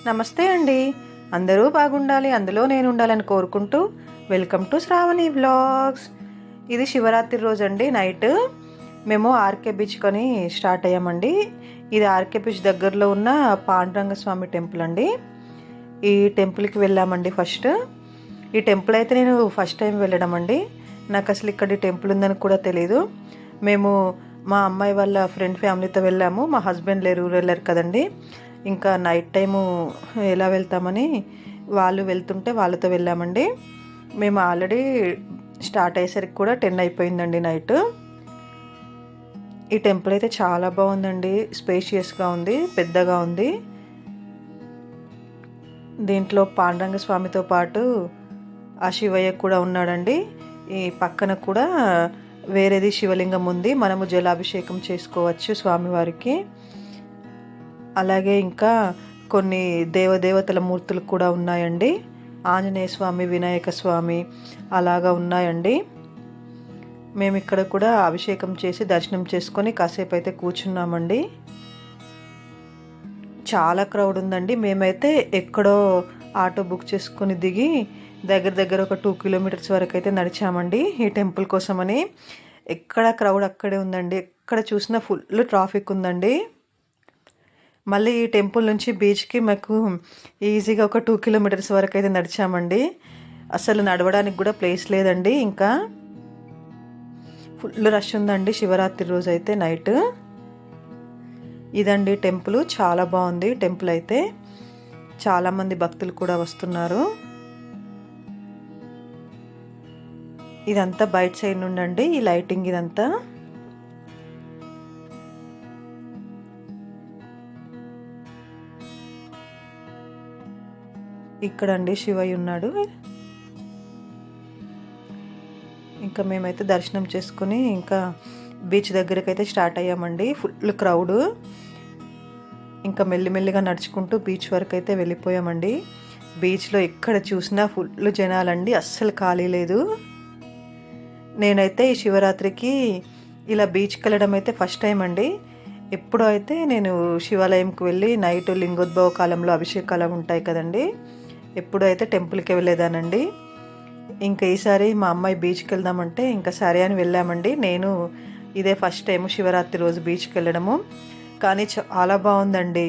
నమస్తే అండి. అందరూ బాగుండాలి, అందులో నేను ఉండాలని కోరుకుంటూ వెల్కమ్ టు శ్రావణి వ్లాగ్స్. ఇది శివరాత్రి రోజు అండి. నైట్ మేము ఆర్కే బీచ్ కొని స్టార్ట్ అయ్యామండి. ఇది ఆర్కే బీచ్ దగ్గరలో ఉన్న పాండురంగ స్వామి టెంపుల్ అండి. ఈ టెంపుల్కి వెళ్ళామండి. ఈ టెంపుల్ అయితే నేను ఫస్ట్ టైం వెళ్ళడం అండి. నాకు అసలు ఇక్కడ ఈ టెంపుల్ ఉందని కూడా తెలీదు. మేము మా అమ్మాయి వాళ్ళ ఫ్రెండ్ ఫ్యామిలీతో వెళ్ళాము. మా హస్బెండ్ లేరు, వెళ్ళారు కదండి. ఇంకా నైట్ టైము ఎలా వెళ్తామని వాళ్ళు వెళ్తుంటే వాళ్ళతో వెళ్ళామండి. మేము ఆల్రెడీ స్టార్ట్ అయ్యేసరికి కూడా 10 అయిపోయిందండి నైట్. ఈ టెంపుల్ అయితే చాలా బాగుందండి. స్పేషియస్గా ఉంది, పెద్దగా ఉంది. దీంట్లో పాండురంగ స్వామితో పాటు ఆ శివయ్య కూడా ఉన్నాడండి. ఈ పక్కన కూడా వేరేది శివలింగం ఉంది. మనము జలాభిషేకం చేసుకోవచ్చు స్వామివారికి. అలాగే ఇంకా కొన్ని దేవదేవతల మూర్తులు కూడా ఉన్నాయండి. ఆంజనేయ స్వామి, వినాయక స్వామి అలాగా ఉన్నాయండి. మేము ఇక్కడ కూడా అభిషేకం చేసి దర్శనం చేసుకొని కాసేపు అయితే కూర్చున్నామండి. చాలా క్రౌడ్ ఉందండి. మేమైతే ఎక్కడో ఆటో బుక్ చేసుకుని దిగి దగ్గర ఒక 2 కిలోమీటర్స్ వరకు అయితే నడిచామండి ఈ టెంపుల్ కోసమని. ఎక్కడ క్రౌడ్ అక్కడే ఉందండి. ఎక్కడ చూసినా ఫుల్ ట్రాఫిక్ ఉందండి. మళ్ళీ ఈ టెంపుల్ నుంచి బీచ్కి మాకు ఈజీగా ఒక 2 కిలోమీటర్స్ వరకు అయితే నడిచామండి. అసలు నడవడానికి కూడా ప్లేస్ లేదండి. ఇంకా ఫుల్ రష్ ఉందండి శివరాత్రి రోజు అయితే నైట్. ఇదండి టెంపుల్. చాలా బాగుంది టెంపుల్ అయితే. చాలామంది భక్తులు కూడా వస్తున్నారు. ఇదంతా బయట సైడ్ నుండండి ఈ లైటింగ్ ఇదంతా. ఇక్కడ అండి శివయ్య ఉన్నాడు. ఇంకా మేమైతే దర్శనం చేసుకుని ఇంకా బీచ్ దగ్గరికి అయితే స్టార్ట్ అయ్యామండి. Full crowd. ఇంకా మెల్లిమెల్లిగా నడుచుకుంటూ బీచ్ వరకు అయితే వెళ్ళిపోయామండి. బీచ్లో ఎక్కడ చూసినా ఫుల్ జనాలండి, అస్సలు ఖాళీ లేదు. నేనైతే ఈ శివరాత్రికి ఇలా బీచ్కి వెళ్ళడం అయితే ఫస్ట్ టైం అండి. ఎప్పుడో అయితే నేను శివాలయంకి వెళ్ళి నైట్ లింగోద్భవ కాలంలో అభిషేకాలు ఉంటాయి కదండి, ఎప్పుడో అయితే టెంపుల్కి వెళ్ళేదానండి. ఇంకా ఈసారి మా అమ్మాయి బీచ్కి వెళ్దామంటే ఇంకా సరే అని వెళ్ళామండి. నేను ఇదే ఫస్ట్ టైం శివరాత్రి రోజు బీచ్కి వెళ్ళడము. కానీ చాలా బాగుందండి.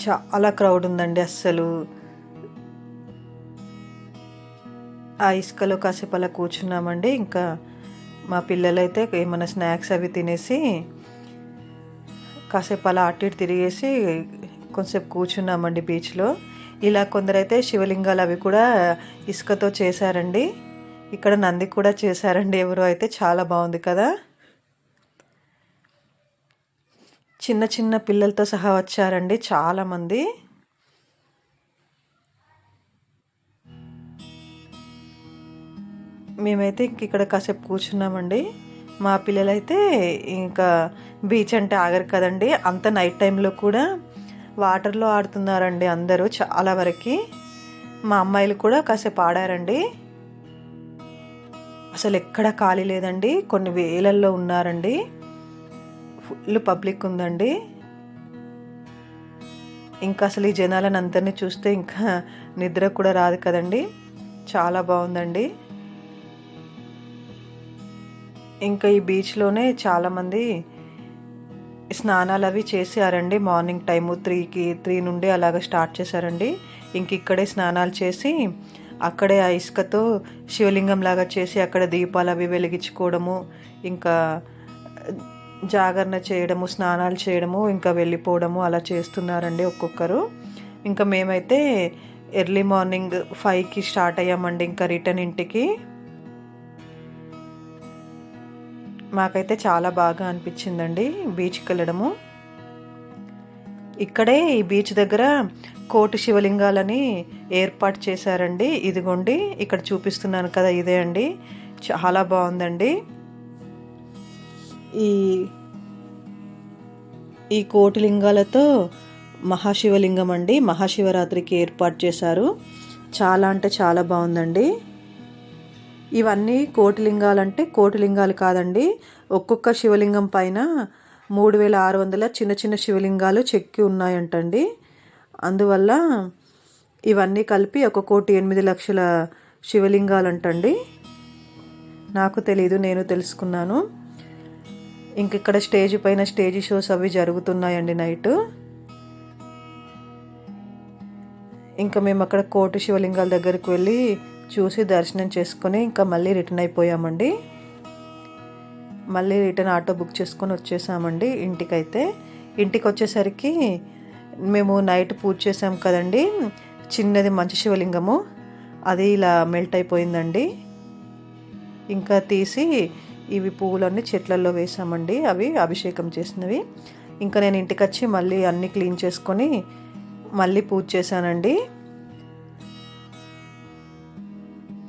చాలా క్రౌడ్ ఉందండి. అస్సలు ఆ ఇసుకలో కాసేపు అలా కూర్చున్నామండి. ఇంకా మా పిల్లలైతే ఏమైనా స్నాక్స్ అవి తినేసి కాసేపు అలా అటు ఇటు తిరిగేసి కొంచెంసేపు కూర్చున్నామండి బీచ్లో. ఇలా కొందరైతే శివలింగాలు అవి కూడా ఇసుకతో చేశారండి. ఇక్కడ నంది కూడా చేశారండి ఎవరో అయితే. చాలా బాగుంది కదా. చిన్న చిన్న పిల్లలతో సహా వచ్చారండి చాలామంది. మేమైతే ఇక్కడ కాసేపు కూర్చున్నామండి. మా పిల్లలైతే ఇంకా బీచ్ అంటే ఆగరు కదండి. అంత నైట్ టైంలో కూడా వాటర్లో ఆడుతున్నారండి అందరూ చాలా వరకు. మా అమ్మాయిలు కూడా కాసేపు ఆడారండి. అసలు ఎక్కడ ఖాళీ లేదండి. కొన్ని వేలల్లో ఉన్నారండి. ఫుల్ పబ్లిక్ ఉందండి. ఇంకా అసలు ఈ జనాలను అందరినీ చూస్తే ఇంకా నిద్ర కూడా రాదు కదండి. చాలా బాగుందండి. ఇంకా ఈ బీచ్లోనే చాలామంది స్నానాలు అవి చేశారండి. మార్నింగ్ టైము 3 నుండి అలాగ స్టార్ట్ చేశారండి. ఇంక ఇక్కడే స్నానాలు చేసి అక్కడే ఆ ఇసుకతో శివలింగం లాగా చేసి అక్కడ దీపాలు అవి వెలిగించుకోవడము, ఇంకా జాగరణ చేయడము, స్నానాలు చేయడము, ఇంకా వెళ్ళిపోవడము అలా చేస్తున్నారండి ఒక్కొక్కరు. ఇంకా మేమైతే ఎర్లీ మార్నింగ్ 5కి స్టార్ట్ అయ్యామండి ఇంకా రిటర్న్ ఇంటికి. మాకైతే చాలా బాగా అనిపించిందండి బీచ్కి వెళ్ళడము. ఇక్కడే ఈ బీచ్ దగ్గర కోటి శివలింగాలని ఏర్పాటు చేశారండి. ఇదిగోండి ఇక్కడ చూపిస్తున్నాను కదా, ఇదే అండి. చాలా బాగుందండి. ఈ కోటి లింగాలతో మహాశివలింగం అండి. మహాశివరాత్రికి ఏర్పాటు చేశారు. చాలా అంటే చాలా బాగుందండి. ఇవన్నీ కోటిలింగాలంటే కోటిలింగాలు కాదండి. ఒక్కొక్క శివలింగం పైన 3600 చిన్న చిన్న శివలింగాలు చెక్కి ఉన్నాయంటండి. అందువల్ల ఇవన్నీ కలిపి 1,08,00,000 శివలింగాలంటండి. నాకు తెలీదు, నేను తెలుసుకున్నాను. ఇంక ఇక్కడ స్టేజ్ పైన స్టేజ్ షోస్ అవి జరుగుతున్నాయండి నైట్. ఇంకా మేము అక్కడ కోటి శివలింగాల దగ్గరికి వెళ్ళి చూసి దర్శనం చేసుకొని ఇంకా మళ్ళీ రిటర్న్ అయిపోయామండి. మళ్ళీ రిటర్న్ ఆటో బుక్ చేసుకొని వచ్చేసామండి ఇంటికైతే. ఇంటికి వచ్చేసరికి మేము నైట్ పూజ చేసాం కదండి, చిన్నది మంచి శివలింగము అది ఇలా మెల్ట్ అయిపోయిందండి. ఇంకా తీసి ఇవి పువ్వులన్నీ చెట్లలో వేసామండి, అవి అభిషేకం చేసినవి. ఇంకా నేను ఇంటికి వచ్చి మళ్ళీ అన్నీ క్లీన్ చేసుకొని మళ్ళీ పూజ చేశానండి.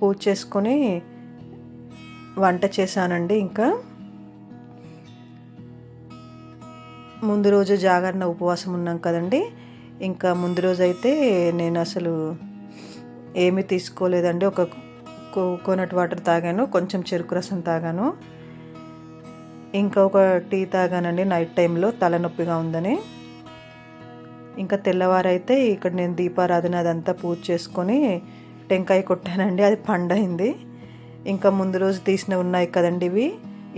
పూజ చేసుకొని వంట చేశానండి. ఇంకా ముందు రోజు జాగరణ ఉపవాసం ఉన్నాం కదండి. ఇంకా ముందు రోజు అయితే నేను అసలు ఏమీ తీసుకోలేదండి. ఒక కోకోనట్ వాటర్ తాగాను, కొంచెం చెరుకు రసం తాగాను, ఇంకా ఒక టీ తాగానండి నైట్ టైంలో తలనొప్పిగా ఉందని. ఇంకా తెల్లవారైతే ఇక్కడ నేను దీపారాధన అదంతా పూజ చేసుకొని టెంకాయ కొట్టానండి, అది పండైంది. ఇంకా ముందు రోజు తీసినవి ఉన్నాయి కదండి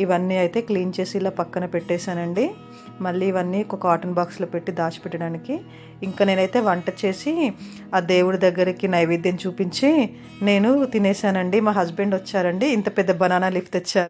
ఇవన్నీ అయితే క్లీన్ చేసి ఇలా పక్కన పెట్టేశానండి. మళ్ళీ ఇవన్నీ ఒక కాటన్ బాక్స్లో పెట్టి దాచిపెట్టడానికి. ఇంకా నేనైతే వంట చేసి ఆ దేవుడి దగ్గరికి నైవేద్యం చూపించి నేను తినేసానండి. మా హస్బెండ్ వచ్చారండి, ఇంత పెద్ద బనానా లీఫ్ తెచ్చారు.